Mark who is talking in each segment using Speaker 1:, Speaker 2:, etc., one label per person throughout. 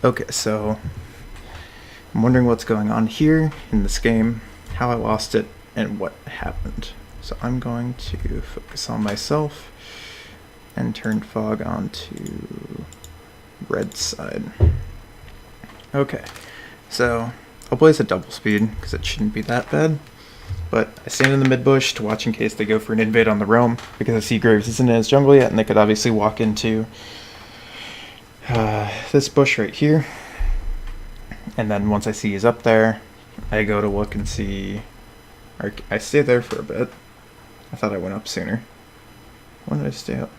Speaker 1: Okay, so I'm wondering what's going on here in this game, how I lost it, and what happened. So I'm going to focus on myself and turn fog onto red side. Okay, so I'll place a double speed because it shouldn't be that bad. But I stand in the mid bush to watch in case they go for an invade on the roam, because I see Graves isn't in his jungle yet, and they could obviously walk into this bush right here. And then once I see he's up there, I go to look and see. Or I stay there for a bit. I thought I went up sooner. When did I stay up?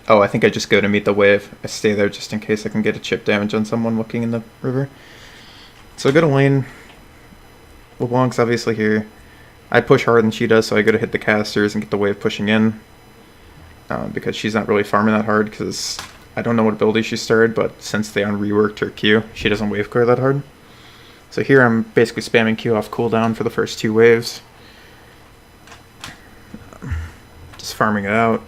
Speaker 1: Oh, I think I just go to meet the wave. I stay there just in case I can get a chip damage on someone looking in the river. So I go to lane. LeBlanc's obviously here. I push harder than she does, so I go to hit the casters and get the wave pushing in. Because she's not really farming that hard, because I don't know what ability she started, but since they unreworked her Q, she doesn't wave clear that hard. So here I'm basically spamming Q off cooldown for the first 2 waves. Just farming it out.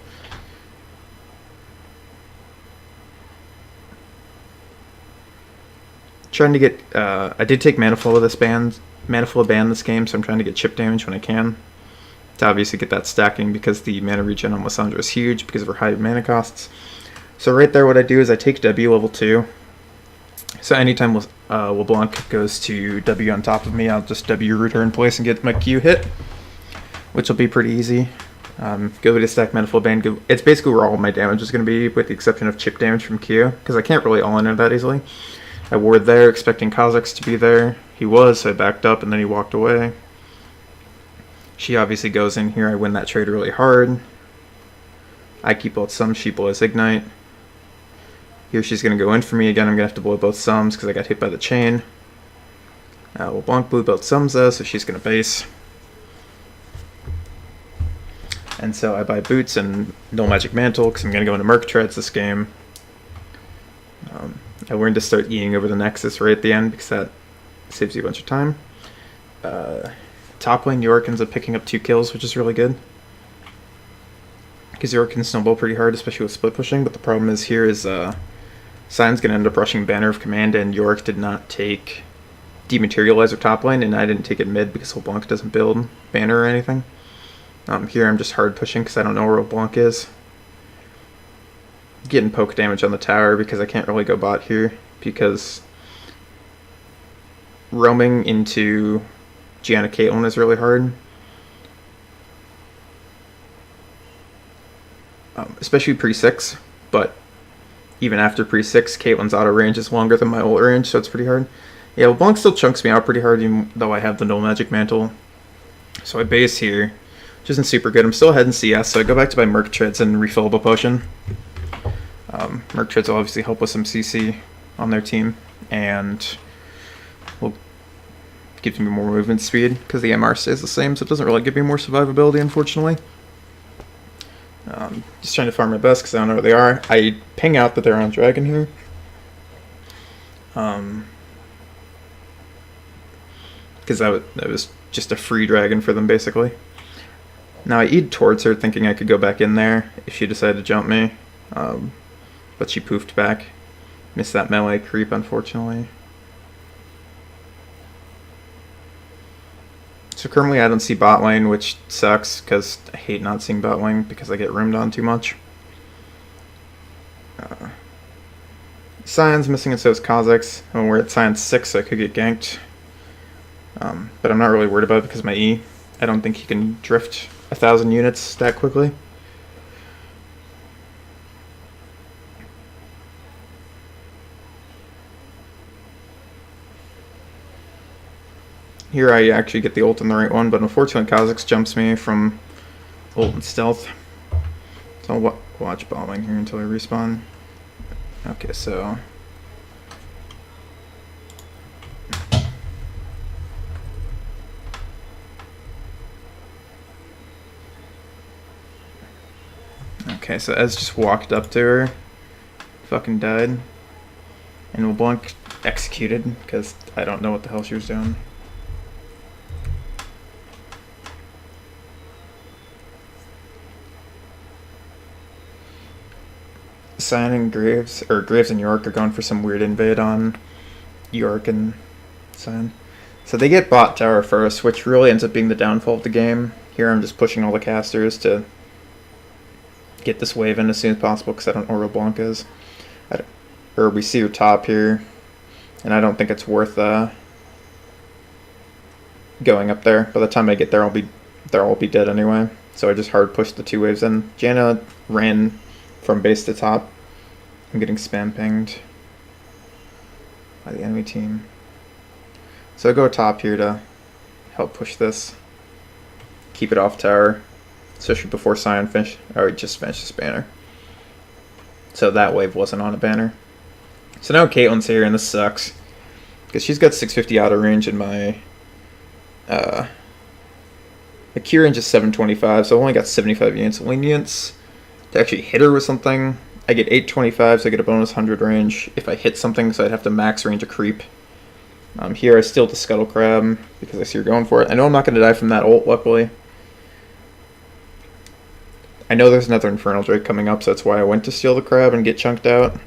Speaker 1: Trying to get, I did take Mana Flow this ban this game, so I'm trying to get chip damage when I can. To obviously get that stacking, because the mana regen on Lissandra is huge because of her high mana costs. So right there what I do is I take W level 2. So anytime LeBlanc goes to W on top of me, I'll just W root her in place and get my Q hit, which will be pretty easy. Go to stack Mana Flow ban. It's basically where all of my damage is going to be, with the exception of chip damage from Q, because I can't really all-in it that easily. I ward there, expecting Kha'Zix to be there. He was, so I backed up, and then he walked away. She obviously goes in here. I win that trade really hard. I keep both sums, she blows Ignite. Here she's going to go in for me again. I'm going to have to blow both sums because I got hit by the chain. LeBlanc blew both sums though, so she's going to base. And so I buy boots and no magic mantle because I'm going to go into Merc Treads this game. I learned to start eating over the Nexus right at the end because that saves you a bunch of time. Top lane, York ends up picking up 2 kills, which is really good. Because York can snowball pretty hard, especially with split pushing, but the problem is here is Sion's going to end up rushing Banner of Command, and York did not take Dematerializer top lane, and I didn't take it mid because LeBlanc doesn't build Banner or anything. Here I'm just hard pushing because I don't know where LeBlanc is. Getting poke damage on the tower because I can't really go bot here, because roaming into Gianna Caitlyn is really hard. Especially pre-6, but even after pre-6, Caitlyn's auto range is longer than my ult range, so it's pretty hard. Yeah, LeBlanc still chunks me out pretty hard, even though I have the no magic mantle. So I base here, which isn't super good. I'm still ahead in CS, so I go back to my Merc Treads and refillable potion. Merc Treads will obviously help with some CC on their team, and will give me more movement speed because the MR stays the same, so it doesn't really give me more survivability, unfortunately. Just trying to farm my best because I don't know where they are. I ping out that they're on Dragon here. Because that was just a free dragon for them, basically. Now I E'd towards her thinking I could go back in there if she decided to jump me. But she poofed back. Missed that melee creep, unfortunately. So currently I don't see bot lane, which sucks because I hate not seeing bot lane because I get roomed on too much. Sion's missing and so is Kha'Zix. And we're at Sion 6, so I could get ganked. But I'm not really worried about it because my E. I don't think he can drift 1,000 units that quickly. Here I actually get the ult in the right one, but unfortunately Kha'Zix jumps me from ult and stealth. So I'll watch bombing here until I respawn. Okay, so... Okay, so Ez just walked up to her, fucking died, and LeBlanc executed, because I don't know what the hell she was doing. Cyan and Graves, or Graves and York, are going for some weird invade on York and Cyan. So they get bot tower first, which really ends up being the downfall of the game. Here I'm just pushing all the casters to get this wave in as soon as possible because I don't know where Blanc is. Or we see her top here, and I don't think it's worth going up there. By the time I get there, they'll all be dead anyway. So I just hard pushed the 2 waves in. Janna ran from base to top. I'm getting spam pinged by the enemy team. So I go top here to help push this. Keep it off tower, especially before Cyan finish. Oh, he just finished this banner. So that wave wasn't on a banner. So now Caitlyn's here, and this sucks. Because she's got 650 auto range, and my key range is 725, so I've only got 75 units of lenience. To actually hit her with something, I get 825, so I get a bonus 100 range if I hit something, so I'd have to max range a creep. Here I steal the Scuttle Crab, because I see her going for it. I know I'm not going to die from that ult, luckily. I know there's another Infernal Drake coming up, so that's why I went to steal the crab and get chunked out.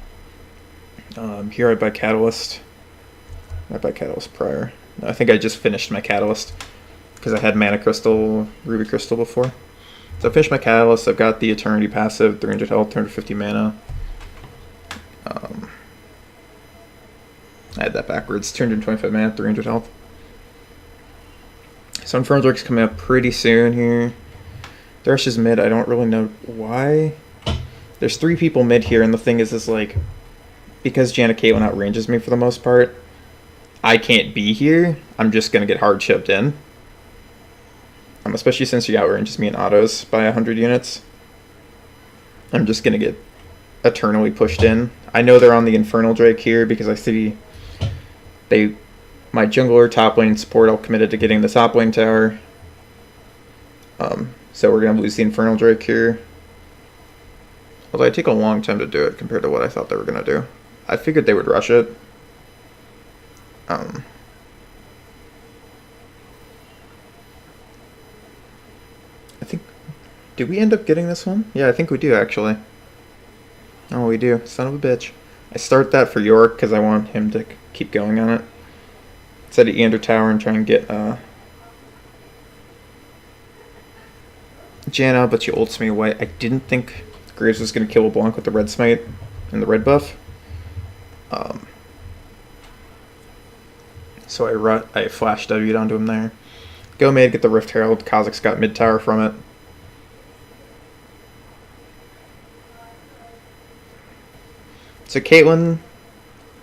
Speaker 1: Here I buy Catalyst. I buy Catalyst prior. I think I just finished my Catalyst because I had Mana Crystal, Ruby Crystal before. So I finished my Catalyst. I've got the Eternity passive, 300 health, 250 mana. I had that backwards, 225 mana, 300 health. So Infernal Drake's coming up pretty soon here. Thresh is mid. I don't really know why. There's 3 people mid here, and the thing is like, because Janna Caitlyn outranges me for the most part, I can't be here. I'm just going to get hard chipped in. Especially since she outranges me in autos by 100 units. I'm just going to get eternally pushed in. I know they're on the Infernal Drake here because I see my jungler, top lane, support all committed to getting the top lane tower. So we're going to lose the Infernal Drake here. Although I take a long time to do it compared to what I thought they were going to do. I figured they would rush it. I think... Did we end up getting this one? Yeah, I think we do, actually. Oh, we do. Son of a bitch. I start that for York because I want him to keep going on it. Set an Eander Tower and try and get Janna, but she ults me away. I didn't think Graves was going to kill LeBlanc with the red smite and the red buff. So I flash W'd onto him there. Go mid, get the Rift Herald. Kha'Zix got mid tower from it. So Caitlyn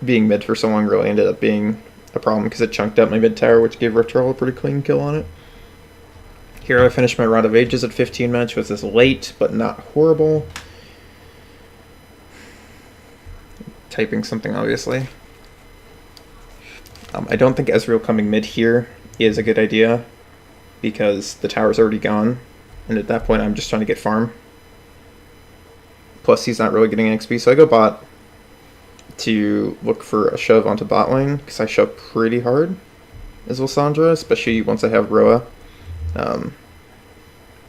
Speaker 1: being mid for so long really ended up being a problem because it chunked out my mid tower, which gave Rift Herald a pretty clean kill on it. Here I finished my Rod of Ages at 15 match, which is late, but not horrible. Typing something, obviously. I don't think Ezreal coming mid here is a good idea because the tower's already gone, and at that point I'm just trying to get farm. Plus he's not really getting XP, so I go bot to look for a shove onto bot lane because I shove pretty hard as Lissandra, especially once I have Roa.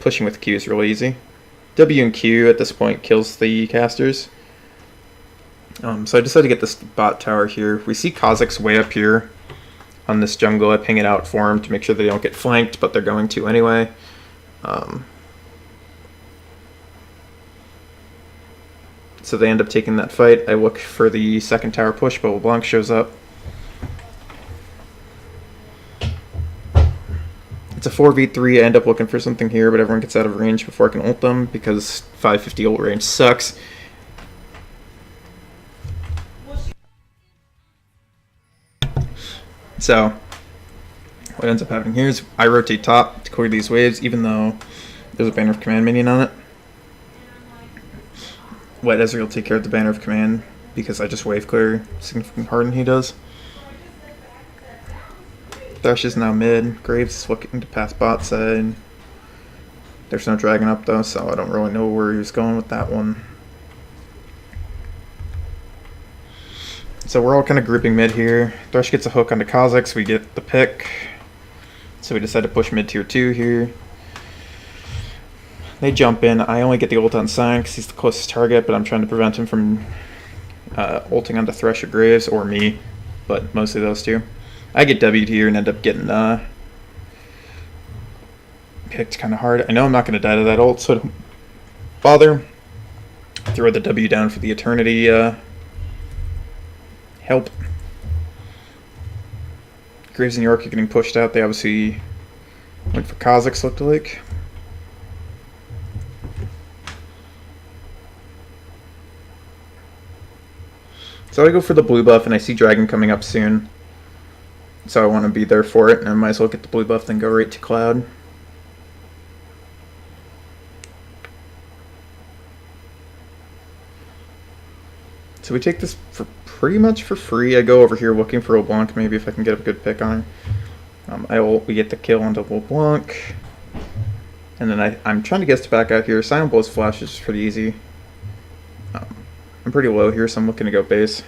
Speaker 1: Pushing with Q is really easy. W and Q at this point kills the casters. So I decided to get this bot tower here. We see Kha'Zix way up here on this jungle. I ping it out for him to make sure they don't get flanked, but they're going to anyway. So they end up taking that fight. I look for the second tower push, but LeBlanc shows up. It's a 4v3. I end up looking for something here, but everyone gets out of range before I can ult them because 550 ult range sucks. So what ends up happening here is I rotate top to clear these waves, even though there's a Banner of Command minion on it. Let Ezreal take care of the Banner of Command because I just wave clear significantly harder than he does. Thresh is now mid. Graves is looking to pass bot side. There's no dragon up though, so I don't really know where he was going with that one. So we're all kind of grouping mid here. Thresh gets a hook onto Kha'Zix, we get the pick. So we decide to push mid tier 2 here. They jump in. I only get the ult on Sign because he's the closest target, but I'm trying to prevent him from ulting onto Thresh or Graves, or me, but mostly those two. I get W'd here and end up getting picked kind of hard. I know I'm not going to die to that ult, so don't bother. Throw the W down for the Eternity help. Graves and York are getting pushed out. They obviously went for Kha'Zix, looked like. So I go for the blue buff, and I see Dragon coming up soon. So I want to be there for it, and I might as well get the blue buff, then go right to Cloud. So we take this for pretty much for free. I go over here looking for LeBlanc, maybe if I can get a good pick on her. We get the kill onto LeBlanc. And then I'm trying to guess to back out here. Silent Blow's flash is pretty easy. I'm pretty low here, so I'm looking to go base.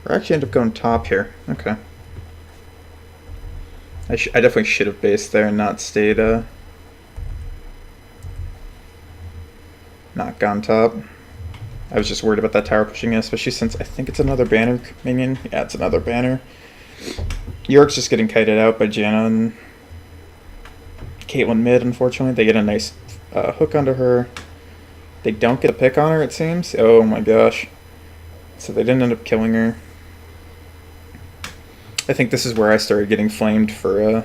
Speaker 1: Or actually end up going top here. Okay. I definitely should have based there and not stayed, not gone top. I was just worried about that tower pushing in, especially since I think it's another banner minion. Yeah, it's another banner. York's just getting kited out by Janna and Caitlyn mid, unfortunately. They get a nice hook onto her. They don't get a pick on her, it seems. Oh my gosh. So they didn't end up killing her. I think this is where I started getting flamed for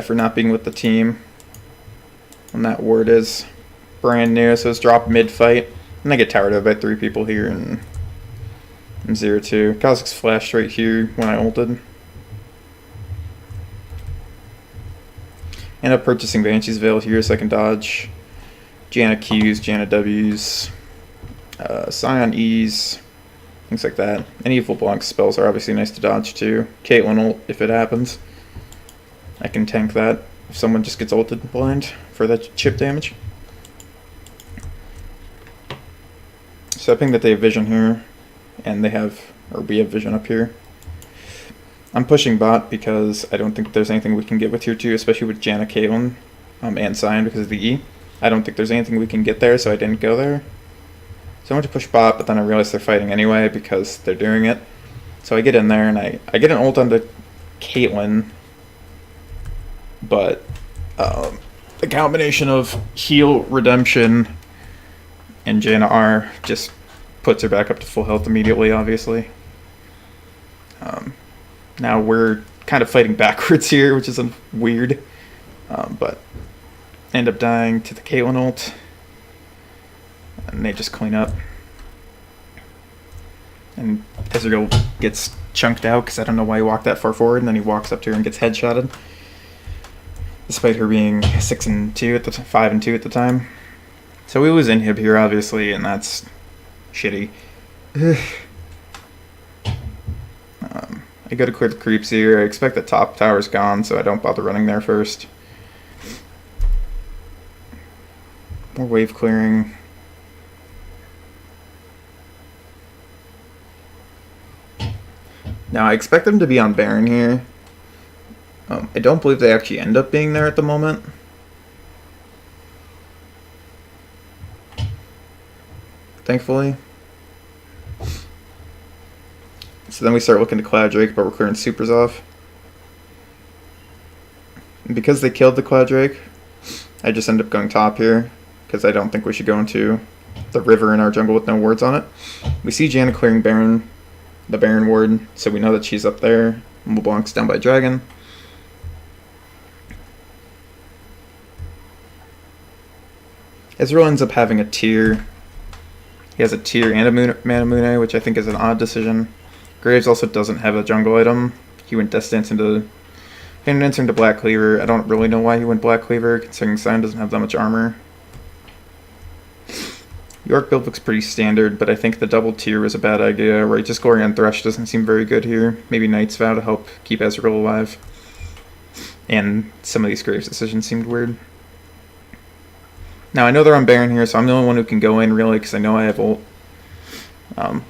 Speaker 1: for not being with the team. And that ward is brand new, so it's dropped mid-fight. And I get towered out by 3 people here and 0-2. Kha'Zix flashed right here when I ulted. End up purchasing Banshee's Veil here so I can dodge Janna Qs, Janna Ws, Scion Es, things like that. Any Evil Blanc spells are obviously nice to dodge too. Caitlyn ult if it happens. I can tank that if someone just gets ulted blind for that chip damage. So I think that they have vision here, and we have vision up here. I'm pushing bot because I don't think there's anything we can get with tier 2, especially with Janna, Caitlyn, and Sion because of the E. I don't think there's anything we can get there, so I didn't go there. So I went to push bot, but then I realized they're fighting anyway because they're doing it. So I get in there, and I get an ult onto Caitlyn, but the combination of heal, redemption, and Janna R just puts her back up to full health immediately, obviously. Now we're kind of fighting backwards here, which is weird, but end up dying to the Caitlyn ult, and they just clean up. And Ezreal gets chunked out because I don't know why he walked that far forward, and then he walks up to her and gets headshotted, despite her being 6-2 at the 5-2 at the time. So we lose inhib here, obviously, and that's shitty. I go to clear the creeps here. I expect the top tower's gone, so I don't bother running there first. More wave clearing. Now I expect them to be on Baron here. I don't believe they actually end up being there at the moment. Thankfully. So then we start looking to Cloud Drake, but we're clearing supers off. And because they killed the Cloud Drake, I just end up going top here, because I don't think we should go into the river in our jungle with no wards on it. We see Janna clearing Baron, the Baron ward, so we know that she's up there. LeBlanc's down by Dragon. Ezreal ends up having a tier. He has a tier and a Mana Mune, which I think is an odd decision. Graves also doesn't have a jungle item. He went Death Dance into Black Cleaver. I don't really know why he went Black Cleaver, considering Sion doesn't have that much armor. York build looks pretty standard, but I think the double tier was a bad idea. Righteous Glory on Thresh doesn't seem very good here. Maybe Knight's Vow to help keep Ezreal alive. And some of these Graves decisions seemed weird. Now I know they're on Baron here, so I'm the only one who can go in really, because I know I have ult.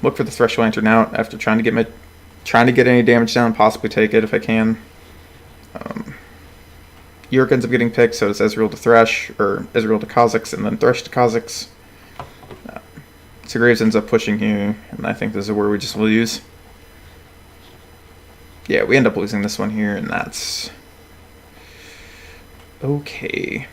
Speaker 1: Look for the Thresh Lantern out after trying to get any damage down, possibly take it if I can. York ends up getting picked, so it's Ezreal to Thresh, or Ezreal to Kha'Zix, and then Thresh to Kha'Zix. So Graves ends up pushing here, and I think this is where we just lose. Yeah, we end up losing this one here, and that's okay.